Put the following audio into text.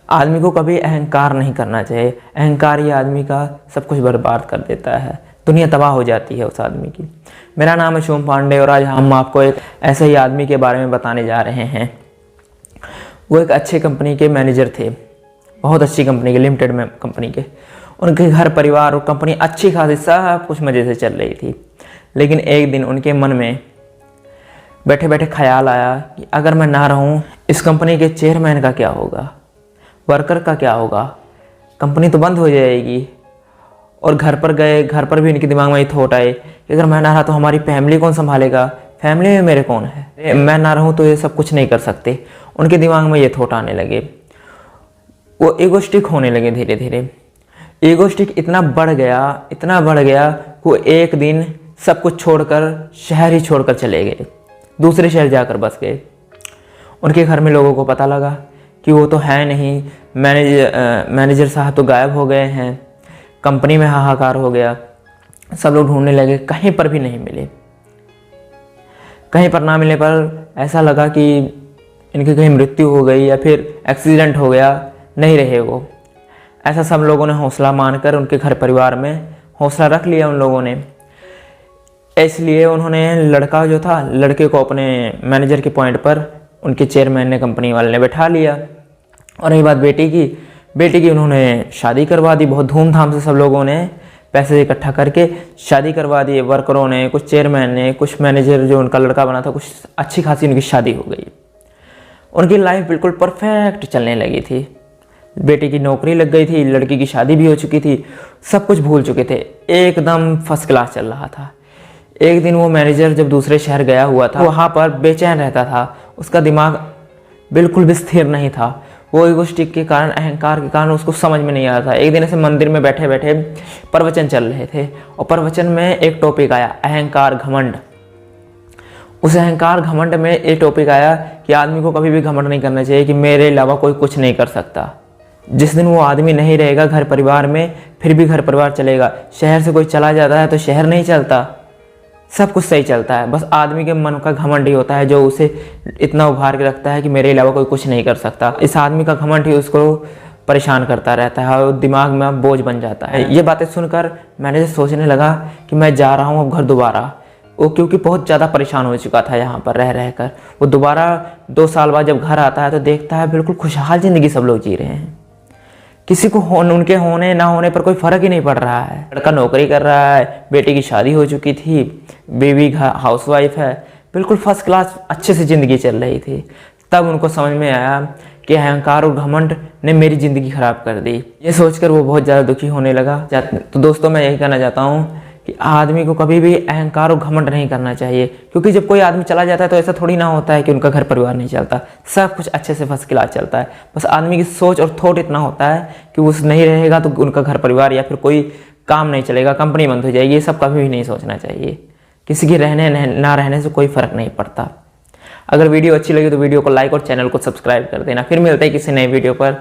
आदमी को कभी अहंकार नहीं करना चाहिए। अहंकार ही आदमी का सब कुछ बर्बाद कर देता है, दुनिया तबाह हो जाती है उस आदमी की। मेरा नाम है शुभम पांडे और आज हम आपको एक ऐसे ही आदमी के बारे में बताने जा रहे हैं। वो एक अच्छे कंपनी के मैनेजर थे, बहुत अच्छी कंपनी के, लिमिटेड में कंपनी के। उनके घर परिवार और कंपनी अच्छी खासी सब कुछ मज़े से चल रही थी। लेकिन एक दिन उनके मन में बैठे बैठे ख्याल आया कि अगर मैं ना रहूं, इस कंपनी के चेयरमैन का क्या होगा, वर्कर का क्या होगा, कंपनी तो बंद हो जाएगी। और घर पर गए, घर पर भी इनके दिमाग में ये थॉट आए कि अगर मैं ना रहा तो हमारी फैमिली कौन संभालेगा, फैमिली में मेरे कौन है, मैं ना रहूं तो ये सब कुछ नहीं कर सकते। उनके दिमाग में ये थॉट आने लगे। वो ईगोस्टिक होने लगे धीरे धीरे। ईगोस्टिक इतना बढ़ गया वो एक दिन सब कुछ छोड़कर, शहर ही छोड़कर चले गए, दूसरे शहर जाकर बस गए। उनके घर में लोगों को पता लगा कि वो तो है नहीं, मैनेजर साहब तो गायब हो गए हैं। कंपनी में हाहाकार हो गया, सब लोग ढूंढने लगे, कहीं पर भी नहीं मिले। कहीं पर ना मिलने पर ऐसा लगा कि इनकी कहीं मृत्यु हो गई या फिर एक्सीडेंट हो गया, नहीं रहे वो। ऐसा सब लोगों ने हौसला मानकर उनके घर परिवार में हौसला रख लिया उन लोगों ने। इसलिए उन्होंने लड़का जो था, लड़के को अपने मैनेजर के पॉइंट पर उनके चेयरमैन ने, कंपनी वाले ने बैठा लिया। और रही बात बेटी की उन्होंने शादी करवा दी। बहुत धूमधाम से सब लोगों ने पैसे इकट्ठा करके शादी करवा दी। वर्करों ने, कुछ चेयरमैन ने, कुछ मैनेजर जो उनका लड़का बना था, कुछ अच्छी खासी उनकी शादी हो गई। उनकी लाइफ बिल्कुल परफेक्ट चलने लगी थी। बेटी की नौकरी लग गई थी, लड़की की शादी भी हो चुकी थी, सब कुछ भूल चुके थे, एकदम फर्स्ट क्लास चल रहा था। एक दिन वो मैनेजर जब दूसरे शहर गया हुआ था, वहाँ पर बेचैन रहता था, उसका दिमाग बिल्कुल भी स्थिर नहीं था। वो ईगोस्टिक के कारण, अहंकार के कारण उसको समझ में नहीं आ रहा था। एक दिन ऐसे मंदिर में बैठे बैठे प्रवचन चल रहे थे और प्रवचन में एक टॉपिक आया, अहंकार, घमंड। उस अहंकार घमंड में एक टॉपिक आया कि आदमी को कभी भी घमंड नहीं करना चाहिए कि मेरे अलावा कोई कुछ नहीं कर सकता। जिस दिन वो आदमी नहीं रहेगा घर परिवार में, फिर भी घर परिवार चलेगा। शहर से कोई चला जाता है तो शहर नहीं चलता, सब कुछ सही चलता है। बस आदमी के मन का घमंड ही होता है जो उसे इतना उभार के रखता है कि मेरे अलावा कोई कुछ नहीं कर सकता। इस आदमी का घमंड ही उसको परेशान करता रहता है और दिमाग में बोझ बन जाता है। ये बातें सुनकर मैंने सोचने लगा कि मैं जा रहा हूँ अब घर दोबारा। वो क्योंकि बहुत ज़्यादा परेशान हो चुका था यहाँ पर रह कर। वो दोबारा 2 साल बाद जब घर आता है तो देखता है बिल्कुल खुशहाल ज़िंदगी सब लोग जी रहे हैं। किसी को उनके होने ना होने पर कोई फ़र्क ही नहीं पड़ रहा है। लड़का नौकरी कर रहा है, बेटी की शादी हो चुकी थी, बेबी हाउसवाइफ है, बिल्कुल फर्स्ट क्लास अच्छे से ज़िंदगी चल रही थी। तब उनको समझ में आया कि अहंकार और घमंड ने मेरी ज़िंदगी ख़राब कर दी। ये सोचकर वो बहुत ज़्यादा दुखी होने लगा। तो दोस्तों, मैं यही कहना चाहता हूँ कि आदमी को कभी भी अहंकार और घमंड नहीं करना चाहिए, क्योंकि जब कोई आदमी चला जाता है तो ऐसा थोड़ी ना होता है कि उनका घर परिवार नहीं चलता, सब कुछ अच्छे से फर्स्ट क्लास चलता है। बस आदमी की सोच और थॉट इतना होता है कि वो नहीं रहेगा तो उनका घर परिवार या फिर कोई काम नहीं चलेगा, कंपनी बंद हो जाएगी। ये सब कभी भी नहीं सोचना चाहिए। किसी के रहने ना रहने से कोई फ़र्क नहीं पड़ता। अगर वीडियो अच्छी लगी तो वीडियो को लाइक और चैनल को सब्सक्राइब कर देना। फिर मिलते हैं किसी नए वीडियो पर।